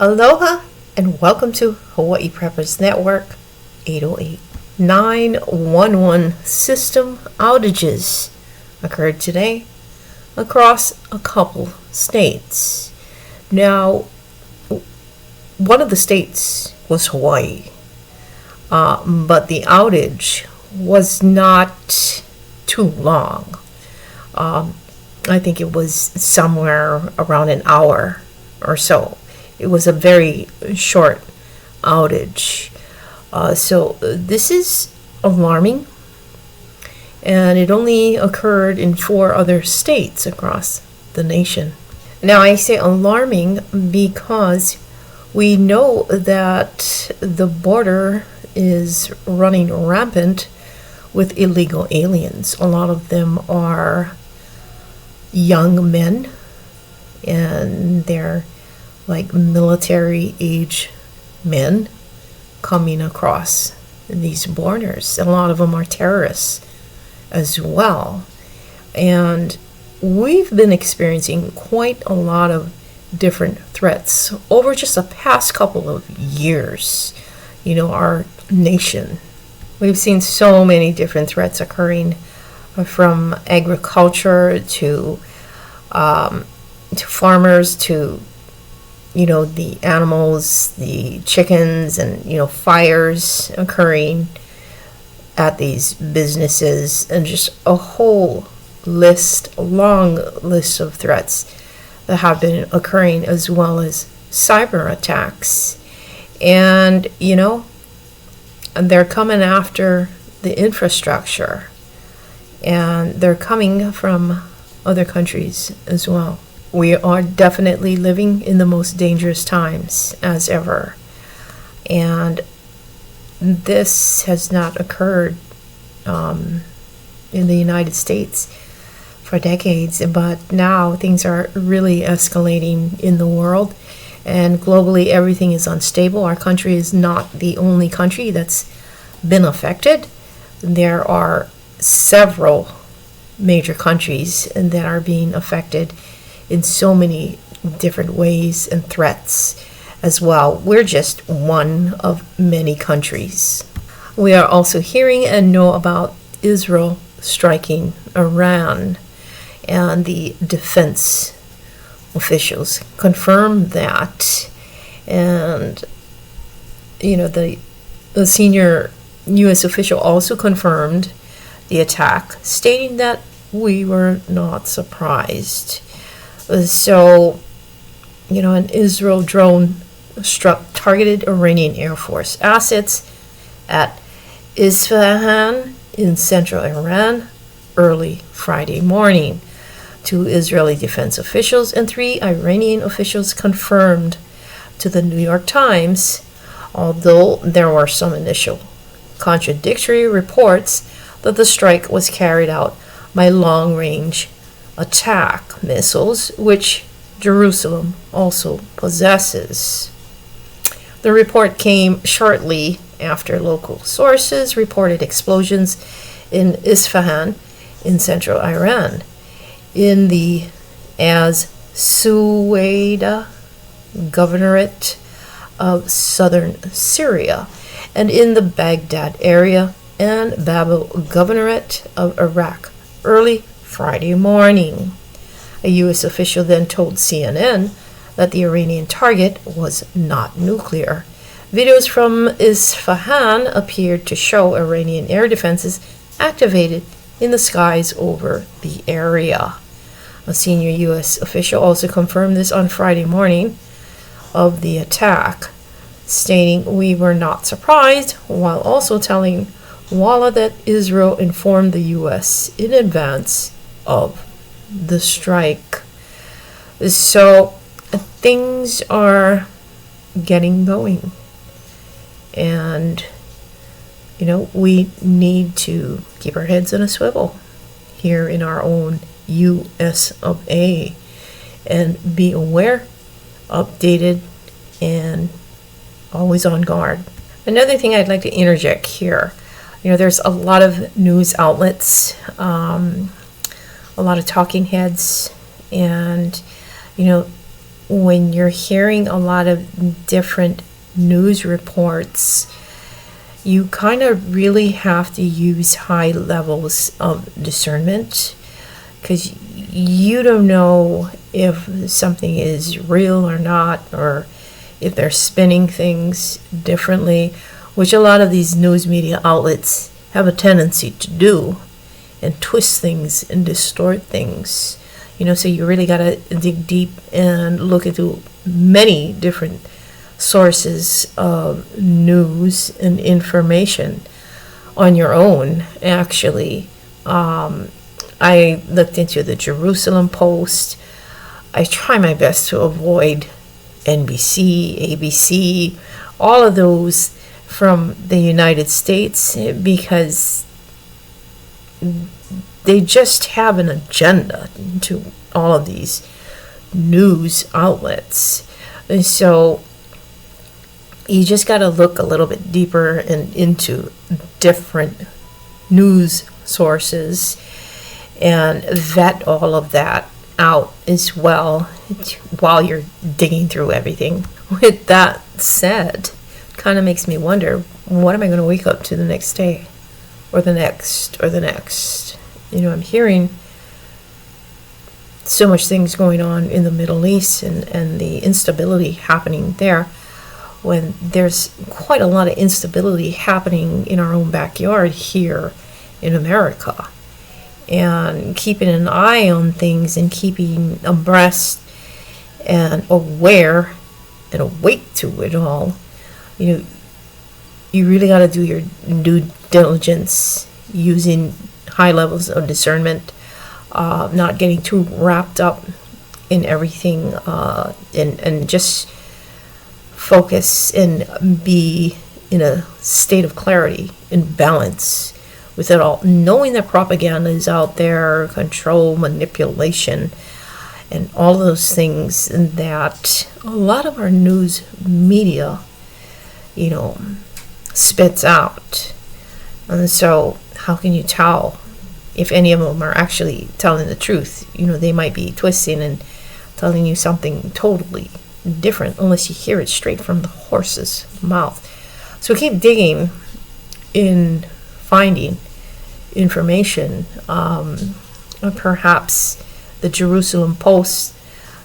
Aloha and welcome to Hawaii Preppers Network 808. 911 system outages occurred today across a couple states. Now, one of the states was Hawaii, but the outage was not too long. I think it was somewhere around an hour or so. It was a very short outage. So this is alarming, and it only occurred in 4 other states across the nation. Now I say alarming because we know that the border is running rampant with illegal aliens. A lot of them are young men, and they're like military age men coming across these borders. A lot of them are terrorists as well. And we've been experiencing quite a lot of different threats over just the past couple of years. Our nation. We've seen so many different threats occurring, from agriculture to farmers to the animals, the chickens, and fires occurring at these businesses, and just a long list of threats that have been occurring, as well as cyber attacks. And they're coming after the infrastructure, and they're coming from other countries as well. We are definitely living in the most dangerous times as ever. And this has not occurred in the United States for decades, but now things are really escalating in the world, and globally everything is unstable. Our country is not the only country that's been affected. There are several major countries that are being affected in so many different ways and threats as well. We're just one of many countries. We are also hearing and know about Israel striking Iran, and the defense officials confirmed that. And the senior U.S. official also confirmed the attack, stating that we were not surprised. So, an Israel drone struck targeted Iranian Air Force assets at Isfahan in central Iran early Friday morning. 2 Israeli defense officials and 3 Iranian officials confirmed to the New York Times, although there were some initial contradictory reports that the strike was carried out by long-range attack missiles, which Jerusalem also possesses. The report came shortly after local sources reported explosions in Isfahan in central Iran, in the Suwaida governorate of southern Syria, and in the Baghdad area and Babel governorate of Iraq early Friday morning. A U.S. official then told CNN that the Iranian target was not nuclear. Videos from Isfahan appeared to show Iranian air defenses activated in the skies over the area. A senior U.S. official also confirmed this on Friday morning of the attack, stating, "We were not surprised," while also telling Walla that Israel informed the U.S. in advance of the strike. So things are getting going, and we need to keep our heads in a swivel here in our own U.S. of A. and be aware, updated, and always on guard. Another thing I'd like to interject here, there's a lot of news outlets, a lot of talking heads, and when you're hearing a lot of different news reports, you kind of really have to use high levels of discernment, because you don't know if something is real or not, or if they're spinning things differently, which a lot of these news media outlets have a tendency to do, and twist things and distort things. So you really got to dig deep and look into many different sources of news and information on your own, actually. I looked into the Jerusalem Post. I try my best to avoid NBC, ABC, all of those from the United States, because they just have an agenda to all of these news outlets. And so you just got to look a little bit deeper and into different news sources and vet all of that out as well while you're digging through everything. With that said, kind of makes me wonder, what am I going to wake up to the next day, or the next, or the next? I'm hearing so much things going on in the Middle East, and the instability happening there, when there's quite a lot of instability happening in our own backyard here in America. And keeping an eye on things and keeping abreast and aware and awake to it all, you really got to do your due diligence, using high levels of discernment, not getting too wrapped up in everything, and just focus and be in a state of clarity and balance with it all, knowing that propaganda is out there, control, manipulation, and all of those things that a lot of our news media, spits out. And so how can you tell if any of them are actually telling the truth? They might be twisting and telling you something totally different, unless you hear it straight from the horse's mouth. So keep digging in finding information. Perhaps the Jerusalem Post,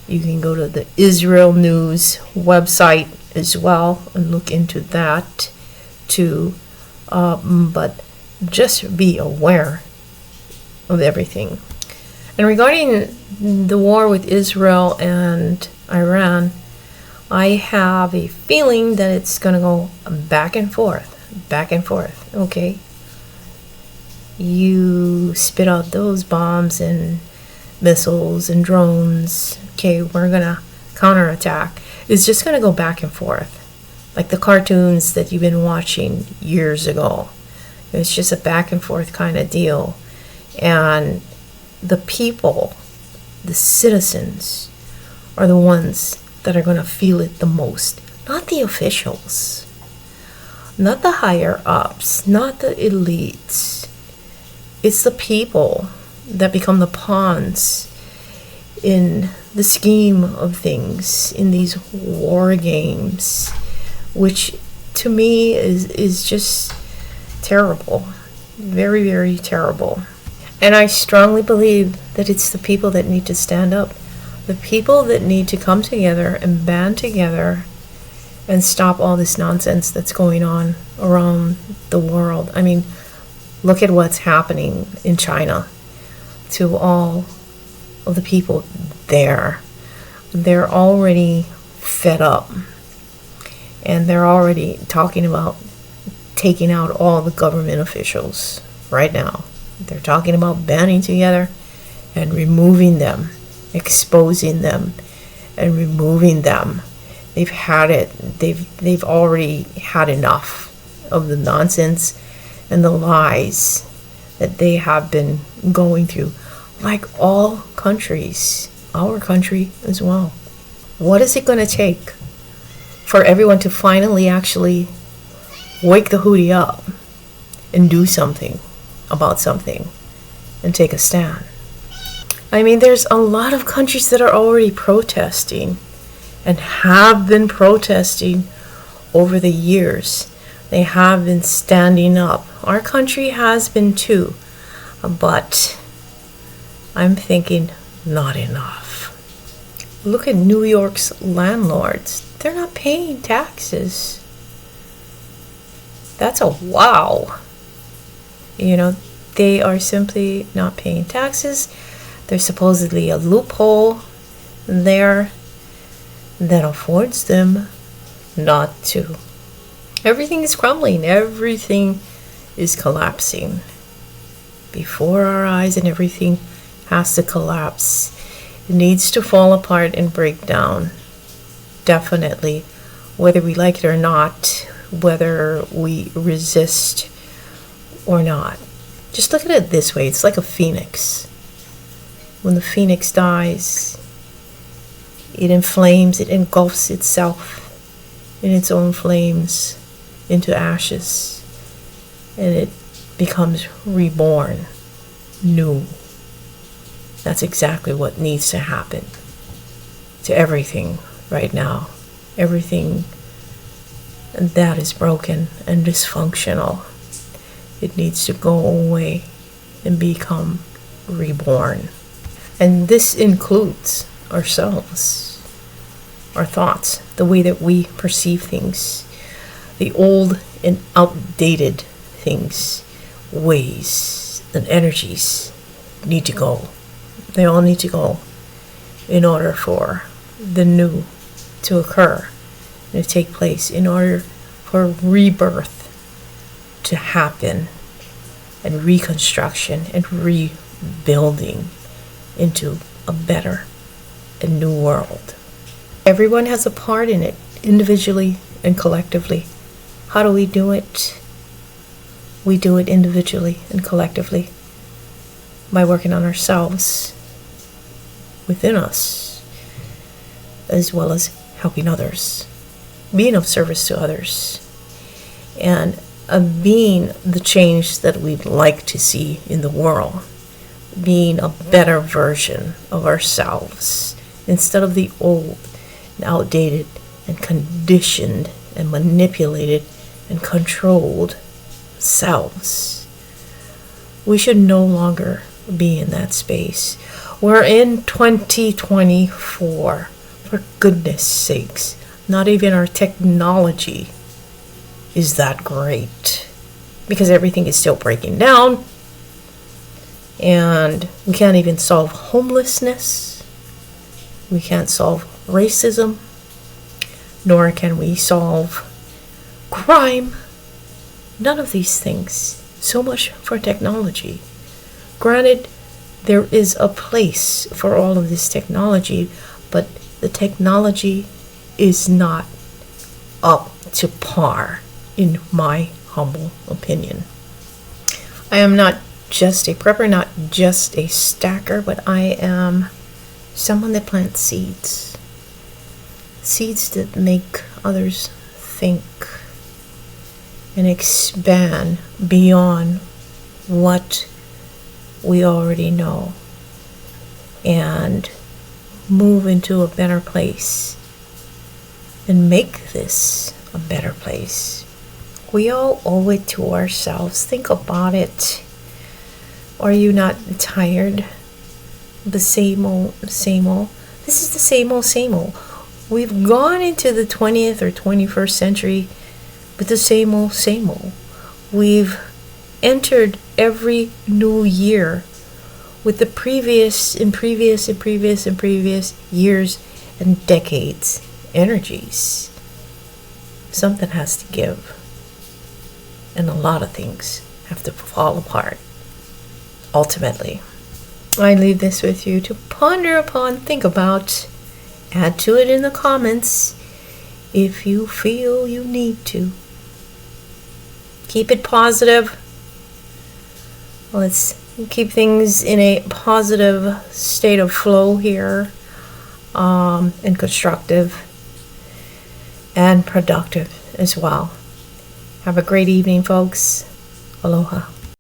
you can go to the Israel News website as well and look into that too. But just be aware of everything. And regarding the war with Israel and Iran, I have a feeling that it's going to go back and forth. Okay, you spit out those bombs and missiles and drones. Okay, we're going to counterattack. It's just going to go back and forth, like the cartoons that you've been watching years ago. It's just a back and forth kind of deal. And the people, the citizens, are the ones that are going to feel it the most. Not the officials, not the higher ups, not the elites. It's the people that become the pawns in the scheme of things, in these war games, which to me is just terrible. Very, very terrible. And I strongly believe that it's the people that need to stand up. The people that need to come together and band together and stop all this nonsense that's going on around the world. I mean, look at what's happening in China to all of the people there. They're already fed up. And they're already talking about taking out all the government officials right now. They're talking about banding together and removing them, exposing them and removing them. They've had it. They've already had enough of the nonsense and the lies that they have been going through, like all countries, our country as well. What is it going to take for everyone to finally actually wake the hootie up and do something about something and take a stand? I mean, there's a lot of countries that are already protesting and have been protesting over the years. They have been standing up. Our country has been too, but I'm thinking not enough. Look at New York's landlords. They're not paying taxes. That's a wow. They are simply not paying taxes. There's supposedly a loophole there that affords them not to. Everything is crumbling. Everything is collapsing before our eyes, and everything has to collapse. It needs to fall apart and break down. Definitely. Whether we like it or not, whether we resist or not. Just look at it this way. It's like a phoenix. When the phoenix dies, it inflames, it engulfs itself in its own flames into ashes, and it becomes reborn, new. That's exactly what needs to happen to everything right now. Everything that is broken and dysfunctional, it needs to go away and become reborn. And this includes ourselves, our thoughts, the way that we perceive things, the old and outdated things, ways and energies need to go. They all need to go in order for the new to occur and to take place, in order for rebirth to happen, and reconstruction and rebuilding into a better and new world. Everyone has a part in it, individually and collectively. How do we do it? We do it individually and collectively by working on ourselves, within us, as well as helping others, being of service to others, and being the change that we'd like to see in the world, being a better version of ourselves instead of the old and outdated and conditioned and manipulated and controlled selves. We should no longer be in that space. We're in 2024. For goodness sakes, not even our technology is that great, because everything is still breaking down, and we can't even solve homelessness. We can't solve racism, nor can we solve crime. None of these things. So much for technology. Granted, there is a place for all of this technology, but the technology is not up to par, in my humble opinion. I am not just a prepper, not just a stacker, but I am someone that plants seeds. Seeds that make others think and expand beyond what we already know, and move into a better place and make this a better place. We all owe it to ourselves. Think about it. Are you not tired? The same old, same old. This is the same old, same old. We've gone into the 20th or 21st century with the same old, same old. We've entered every new year with the previous years and decades energies. Something has to give, and a lot of things have to fall apart. Ultimately, I leave this with you to ponder upon, think about, add to it in the comments if you feel you need to. Keep it positive. Let's keep things in a positive state of flow here, and constructive and productive as well. Have a great evening, folks. Aloha.